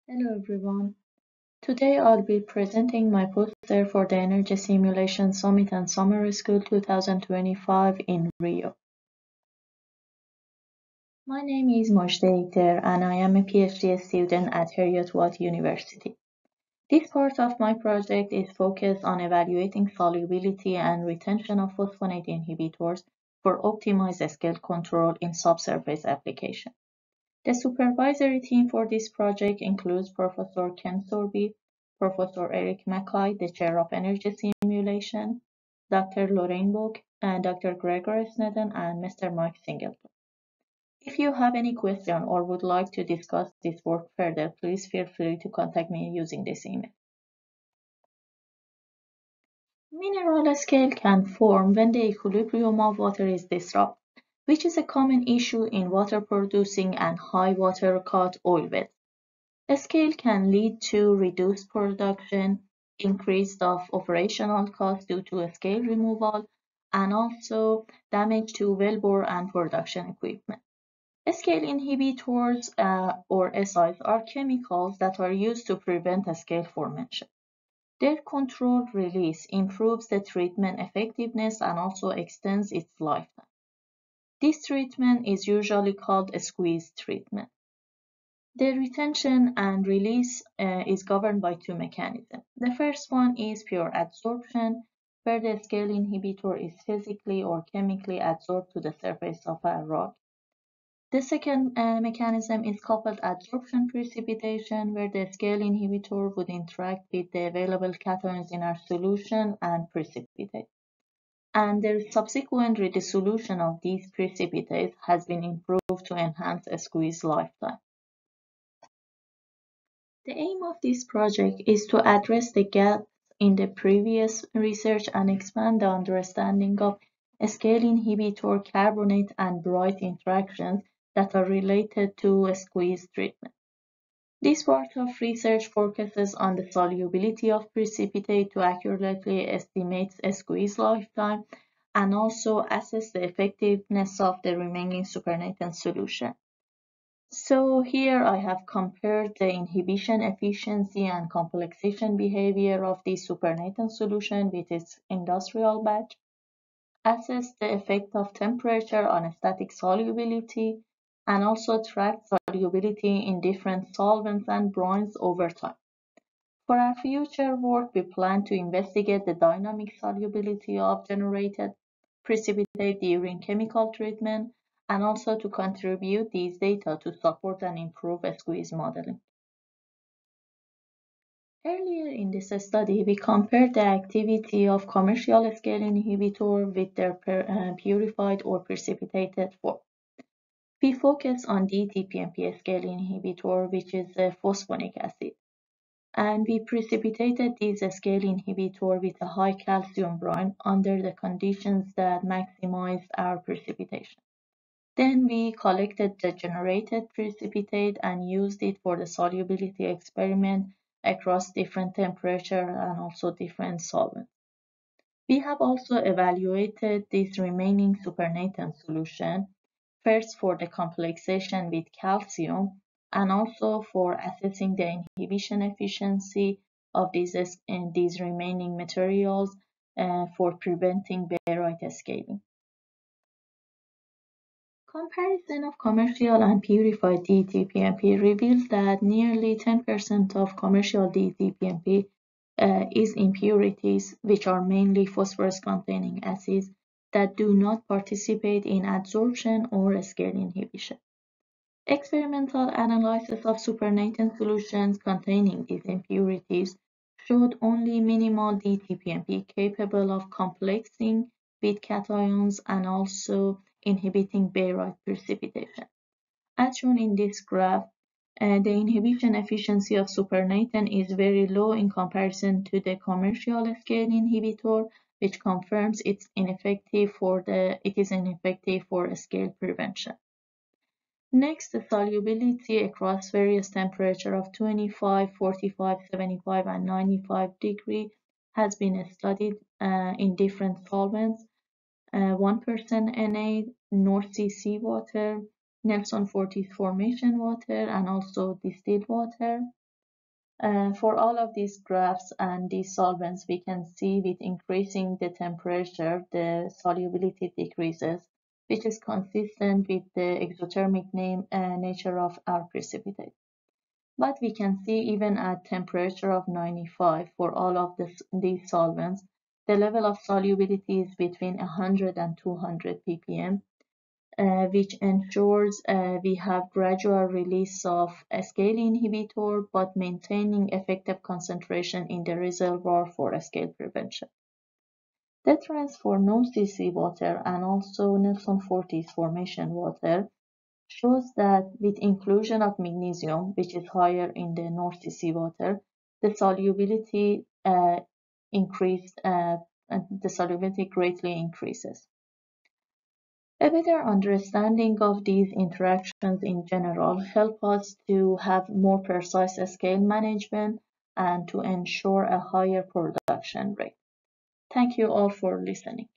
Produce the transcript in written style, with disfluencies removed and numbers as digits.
Hello everyone. Today I'll be presenting my poster for the Energy Simulation Summit and Summer School 2025 in Rio. My name is Mojde Ikter and I am a PhD student at Heriot-Watt University. This part of my project is focused on evaluating solubility and retention of phosphonate inhibitors for optimized scale control in subsurface application. The supervisory team for this project includes Professor Ken Sorby, Professor Eric Mackay, the Chair of Energy Simulation, Dr. Lorraine Book, and Dr. Gregor Snedden, and Mr. Mike Singleton. If you have any question or would like to discuss this work further, please feel free to contact me using this email. Mineral scale can form when the equilibrium of water is disrupted, which is a common issue in water-producing and high water-cut oil wells. Scale can lead to reduced production, increase of operational costs due to scale removal, and also damage to wellbore and production equipment. Scale inhibitors or SIs are chemicals that are used to prevent scale formation. Their controlled release improves the treatment effectiveness and also extends its lifetime. This treatment is usually called a squeeze treatment. The retention and release is governed by two mechanisms. The first one is pure adsorption, where the scale inhibitor is physically or chemically adsorbed to the surface of a rock. The second mechanism is coupled adsorption precipitation, where the scale inhibitor would interact with the available cations in our solution and precipitate. And the subsequent redissolution of these precipitates has been improved to enhance a squeeze lifetime. The aim of this project is to address the gaps in the previous research and expand the understanding of scale inhibitor, carbonate, and bright interactions that are related to squeeze treatment. This part of research focuses on the solubility of precipitate to accurately estimate a squeeze lifetime and also assess the effectiveness of the remaining supernatant solution. So here I have compared the inhibition efficiency and complexation behavior of the supernatant solution with its industrial batch, assessed the effect of temperature on static solubility, and also tracked solubility in different solvents and brines over time. For our future work, we plan to investigate the dynamic solubility of generated precipitate during chemical treatment and also to contribute these data to support and improve squeeze modeling. Earlier in this study, we compared the activity of commercial scale inhibitor with their purified or precipitated form. We focus on DTPMP scale inhibitor, which is a phosphonic acid, and we precipitated this scale inhibitor with a high calcium brine under the conditions that maximize our precipitation. Then we collected the generated precipitate and used it for the solubility experiment across different temperature and also different solvents. We have also evaluated this remaining supernatant solution, first for the complexation with calcium and also for assessing the inhibition efficiency of these remaining materials for preventing barite scaling. Comparison of commercial and purified DTPMP reveals that nearly 10% of commercial DTPMP is impurities, which are mainly phosphorus-containing acids that do not participate in adsorption or scale inhibition. Experimental analysis of supernatant solutions containing these impurities showed only minimal DTPMP capable of complexing with cations and also inhibiting barite precipitation. As shown in this graph, the inhibition efficiency of supernatant is very low in comparison to the commercial scale inhibitor, which confirms it is ineffective for scale prevention. Next, the solubility across various temperatures of 25, 45, 75, and 95 degree has been studied in different solvents, 1% Na, North Sea seawater, Nelson Fortis Formation water, and also distilled water. For all of these graphs and these solvents, we can see with increasing the temperature, the solubility decreases, which is consistent with the exothermic nature of our precipitate. But we can see even at temperature of 95 for all of these solvents, the level of solubility is between 100 and 200 ppm, which ensures we have gradual release of a scale inhibitor, but maintaining effective concentration in the reservoir for scale prevention. The trends for non-CC water and also Nelson Fortis formation water shows that with inclusion of magnesium, which is higher in the North CC water, the solubility the solubility greatly increases. A better understanding of these interactions in general help us to have more precise scale management and to ensure a higher production rate. Thank you all for listening.